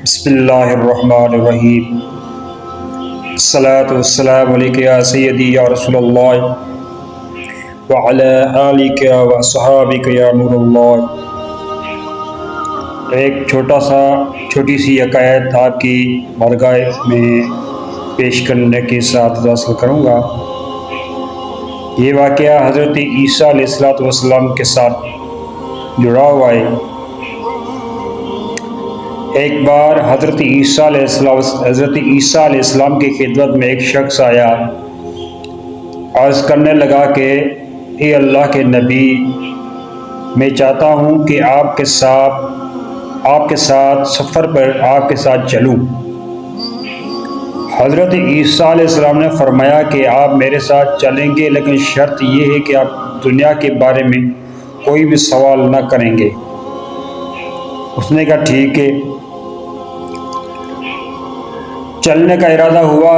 بسم اللہ الرحمن الرحیم۔ الصلاۃ والسلام علیک یا سیدی یا رسول اللہ وعلی آلک واصحابک یا نور اللہ۔ ایک چھوٹی سی عقائد آپ کی بارگاہ میں پیش کرنے کے ساتھ حاصل کروں گا۔ یہ واقعہ حضرت عیسیٰ علیہ السلام کے ساتھ جڑا ہوا ہے۔ ایک بار حضرت عیسیٰ علیہ السلام کی خدمت میں ایک شخص آیا، عرض کرنے لگا کہ اے اللہ کے نبی، میں چاہتا ہوں کہ آپ کے ساتھ سفر پر آپ کے ساتھ چلوں۔ حضرت عیسیٰ علیہ السلام نے فرمایا کہ آپ میرے ساتھ چلیں گے، لیکن شرط یہ ہے کہ آپ دنیا کے بارے میں کوئی بھی سوال نہ کریں گے۔ اس نے کہا ٹھیک ہے۔ چلنے کا ارادہ ہوا،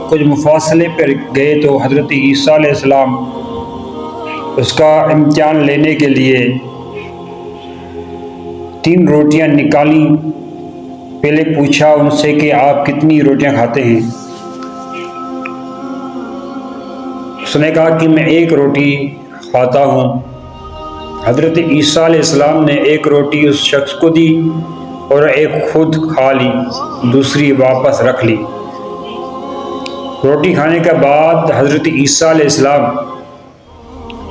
کچھ مفاصلے پر گئے تو حضرت عیسیٰ علیہ السلام اس کا امتحان لینے کے لیے 3 روٹیاں نکالیں۔ پہلے پوچھا ان سے کہ آپ کتنی روٹیاں کھاتے ہیں؟ اس نے کہا کہ میں 1 روٹی کھاتا ہوں۔ حضرت عیسیٰ علیہ السلام نے 1 روٹی اس شخص کو دی اور 1 خود کھا لی، دوسری واپس رکھ لی۔ روٹی کھانے کے بعد حضرت عیسیٰ علیہ السلام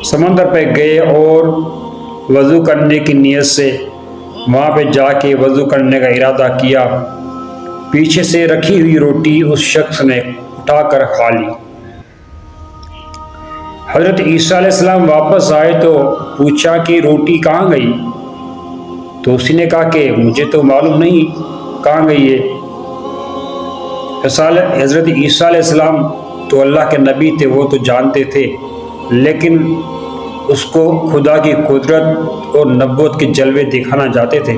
سمندر پہ گئے اور وضو کرنے کی نیت سے وہاں پہ جا کے وضو کرنے کا ارادہ کیا۔ پیچھے سے رکھی ہوئی روٹی اس شخص نے اٹھا کر کھا لی۔ حضرت عیسیٰ علیہ السلام واپس آئے تو پوچھا کہ روٹی کہاں گئی؟ تو اسی نے کہا کہ مجھے تو معلوم نہیں کہاں گئی ہے۔ حضرت عیسیٰ علیہ السلام تو اللہ کے نبی تھے، وہ تو جانتے تھے، لیکن اس کو خدا کی قدرت اور نبوت کے جلوے دکھانا چاہتے تھے۔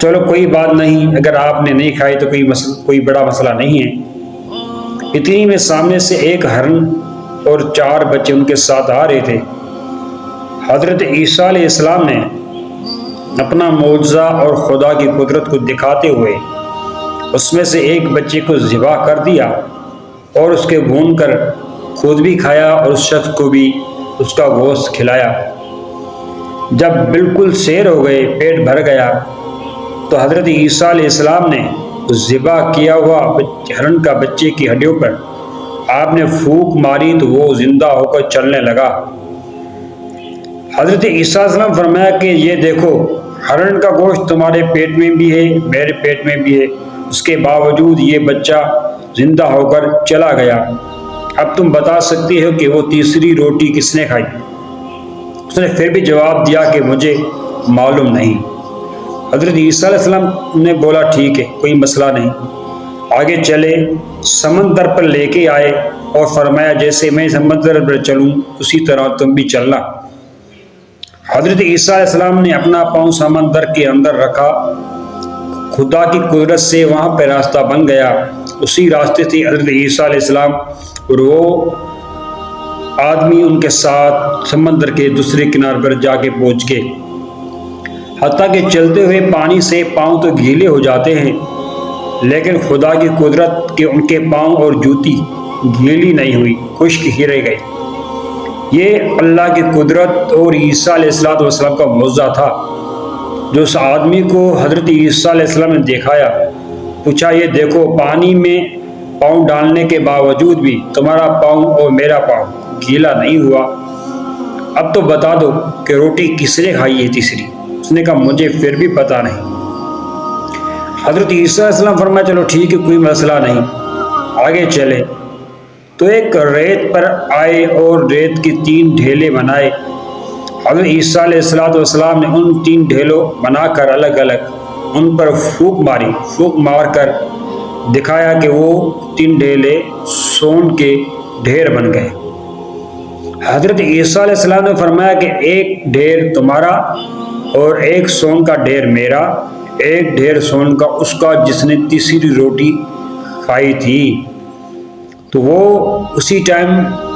چلو کوئی بات نہیں، اگر آپ نے نہیں کھائی تو کوئی بڑا مسئلہ نہیں ہے۔ اتنی میں سامنے سے ایک ہرن اور 4 بچے ان کے ساتھ آ رہے تھے۔ حضرت عیسیٰ علیہ السلام نے اپنا معجزہ اور خدا کی قدرت کو دکھاتے ہوئے اس میں سے ایک بچے کو ذبح کر دیا اور اس کے بھون کر خود بھی کھایا اور اس شخص کو بھی اس کا گوشت کھلایا۔ جب بالکل سیر ہو گئے، پیٹ بھر گیا، تو حضرت عیسیٰ علیہ السلام نے ذبح کیا ہوا ہرن کا بچے کی ہڈیوں پر آپ نے پھونک ماری تو وہ زندہ ہو کر چلنے لگا۔ حضرت عیسیٰ علیہ السلام فرمایا کہ یہ دیکھو، ہرن کا گوشت تمہارے پیٹ میں بھی ہے، میرے پیٹ میں بھی ہے، اس کے باوجود یہ بچہ زندہ ہو کر چلا گیا۔ اب تم بتا سکتی ہو کہ وہ تیسری روٹی کس نے کھائی؟ اس نے پھر بھی جواب دیا کہ مجھے معلوم نہیں۔ حضرت عیسیٰ علیہ السلام نے بولا ٹھیک ہے، کوئی مسئلہ نہیں۔ آگے چلے، سمندر پر لے کے آئے اور فرمایا جیسے میں سمندر پر چلوں اسی طرح تم بھی چلنا۔ حضرت عیسیٰ علیہ السلام نے اپنا پاؤں سمندر کے اندر رکھا، خدا کی قدرت سے وہاں پہ راستہ بن گیا۔ اسی راستے سے حضرت عیسیٰ علیہ السلام اور وہ آدمی ان کے ساتھ سمندر کے دوسرے کنارے پر جا کے پہنچ گئے۔ حتیٰ کہ چلتے ہوئے پانی سے پاؤں تو گیلے ہو جاتے ہیں، لیکن خدا کی قدرت کے ان کے پاؤں اور جوتی گیلی نہیں ہوئی، خشک ہی رہ گئی۔ یہ اللہ کی قدرت اور عیسیٰ علیہ السلام کا معجزہ تھا جو اس آدمی کو حضرت عیسیٰ علیہ السلام نے دکھایا۔ پوچھا یہ دیکھو، پانی میں پاؤں ڈالنے کے باوجود بھی تمہارا پاؤں اور میرا پاؤں گیلا نہیں ہوا۔ اب تو بتا دو کہ روٹی کس نے کھائی ہے تیسری؟ اس نے کہا مجھے پھر بھی پتہ نہیں۔ حضرت عیسیٰ علیہ السلام فرمایا چلو ٹھیک ہے، کوئی مسئلہ نہیں۔ آگے چلے تو ایک ریت پر آئے اور ریت کی 3 ڈھیلے بنائے۔ حضرت عیسیٰ علیہ السلام نے ان 3 ڈھیلوں بنا کر الگ الگ ان پر پھونک مار کر دکھایا کہ وہ 3 ڈھیلے سون کے ڈھیر بن گئے۔ حضرت عیسیٰ علیہ السلام نے فرمایا کہ 1 ڈھیر تمہارا اور 1 سون کا ڈھیر میرا، 1 ڈھیر سون کا اس کا جس نے تیسری روٹی کھائی تھی۔ تو وہ اسی ٹائم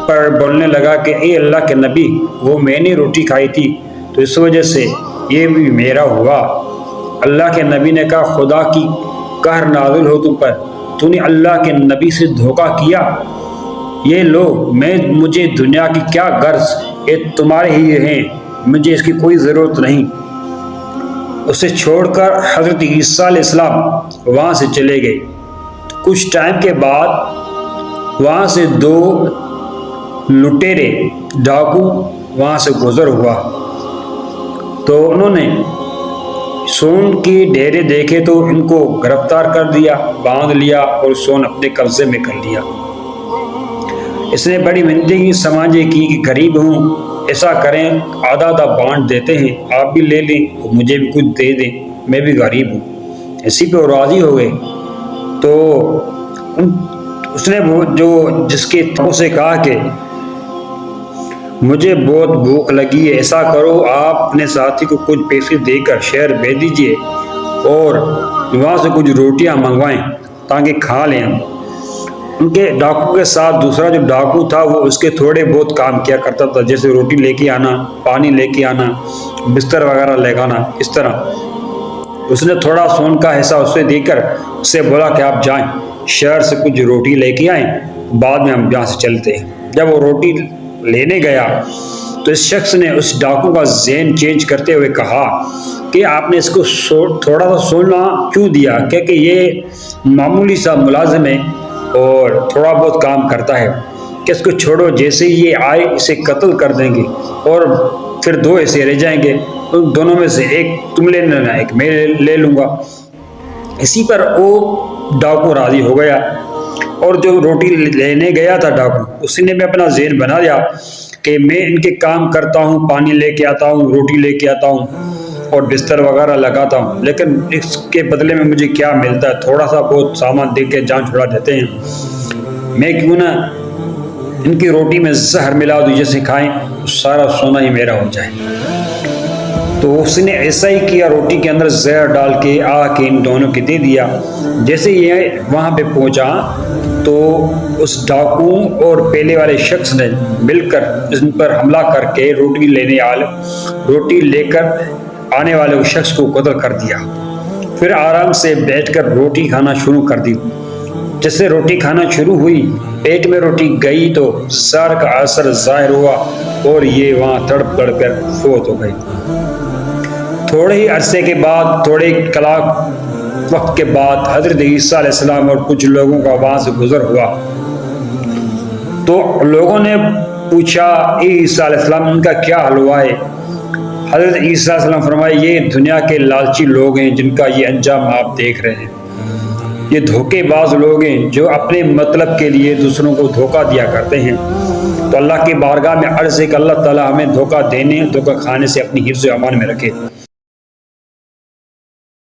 پر بولنے لگا کہ اے اللہ کے نبی، وہ میں نے روٹی کھائی تھی تو اس وجہ سے یہ بھی میرا ہوا۔ اللہ کے نبی نے کہا خدا کی قہر نازل ہو تم پر، تو نے اللہ کے نبی سے دھوکہ کیا۔ یہ لو مجھے دنیا کی کیا غرض، یہ تمہارے ہی ہیں، مجھے اس کی کوئی ضرورت نہیں۔ اسے چھوڑ کر حضرت عیسیٰ علیہ السلام وہاں سے چلے گئے۔ کچھ ٹائم کے بعد وہاں سے دو لٹیرے ڈاکو وہاں سے گزر ہوا، تو انہوں نے سون کی ڈھیرے دیکھے تو ان کو گرفتار کر دیا، باندھ لیا اور سون اپنے قبضے میں کر لیا۔ اس نے بڑی منتیں کی، سماجھے کی کہ غریب ہوں، ایسا کریں آدھا آدھا بانٹ دیتے ہیں، آپ بھی لے لیں اور مجھے بھی کچھ دے دیں، میں بھی غریب ہوں۔ اسی پہ وہ راضی ہو گئے۔ تو اس نے وہ جس کے تو سے کہا کہ مجھے بہت بھوک لگی ہے، ایسا کرو آپ اپنے ساتھی کو کچھ پیسے دے کر شہر بھیج دیجیے اور وہاں سے کچھ روٹیاں منگوائیں تاکہ کھا لیں ہم۔ ان کے ڈاکو کے ساتھ دوسرا جو ڈاکو تھا وہ اس کے تھوڑے بہت کام کیا کرتا تھا، جیسے روٹی لے کے آنا، پانی لے کے آنا، بستر وغیرہ لے آنا، اس طرح۔ اس نے تھوڑا سون کا حصہ اسے دے کر اسے بولا کہ آپ جائیں شہر سے کچھ روٹی لے کے آئیں، بعد میں ہم یہاں سے چلتے ہیں۔ جب وہ روٹی لینے گیا تو اس شخص نے اس ڈاکو کا ذہن چینج کرتے ہوئے کہا کہ آپ نے اس کو تھوڑا سا سونا کیوں دیا، کہ یہ معمولی سا ملازم ہے اور تھوڑا بہت کام کرتا ہے، کہ اس کو چھوڑو، جیسے ہی یہ آئے اسے قتل کر دیں گے اور پھر دو ایسے رہ جائیں گے، ان دونوں میں سے ایک تم لے لینا، ایک میں لے لوں گا۔ اسی پر وہ ڈاکو راضی ہو گیا، اور جو روٹی لینے گیا تھا ڈاکو، اس نے بھی اپنا ذہن بنا دیا کہ میں ان کے کام کرتا ہوں، پانی لے کے آتا ہوں، روٹی لے کے آتا ہوں اور بستر وغیرہ لگاتا ہوں، لیکن اس کے بدلے میں مجھے کیا ملتا ہے، تھوڑا سا بہت سامان دے کے جان چھڑا دیتے ہیں، میں کیوں نہ ان کی روٹی میں زہر ملا دوں، جیسے کھائیں سارا سونا ہی میرا ہو جائے۔ تو اس نے ایسا ہی کیا، روٹی کے اندر زہر ڈال کے آ کے ان دونوں کے دے دیا۔ جیسے یہ وہاں پہ پہنچا تو اس ڈاکو اور پہلے والے شخص نے مل کر ان پر حملہ کر کے روٹی لے کر آنے والے اس شخص کو قتل کر دیا۔ پھر آرام سے بیٹھ کر روٹی کھانا شروع کر دی۔ جیسے روٹی کھانا شروع ہوئی، پیٹ میں روٹی گئی تو زہر کا اثر ظاہر ہوا اور یہ وہاں تڑپ تڑپ کر فوت ہو گئی۔ تھوڑے ہی عرصے کے بعد، تھوڑے وقت کے بعد حضرت عیسیٰ علیہ السلام اور کچھ لوگوں کا وہاں سے گزر ہوا، تو لوگوں نے پوچھا عیسیٰ علیہ السلام ان کا کیا حال ہوا ہے؟ حضرت عیسیٰ علیہ السلام فرمائے یہ دنیا کے لالچی لوگ ہیں جن کا یہ انجام آپ دیکھ رہے ہیں، یہ دھوکے باز لوگ ہیں جو اپنے مطلب کے لیے دوسروں کو دھوکہ دیا کرتے ہیں۔ تو اللہ کی بارگاہ میں عرض ہے کہ اللہ تعالی ہمیں دھوکہ دینے، دھوکہ کھانے سے اپنی حفظ و امان میں رکھے۔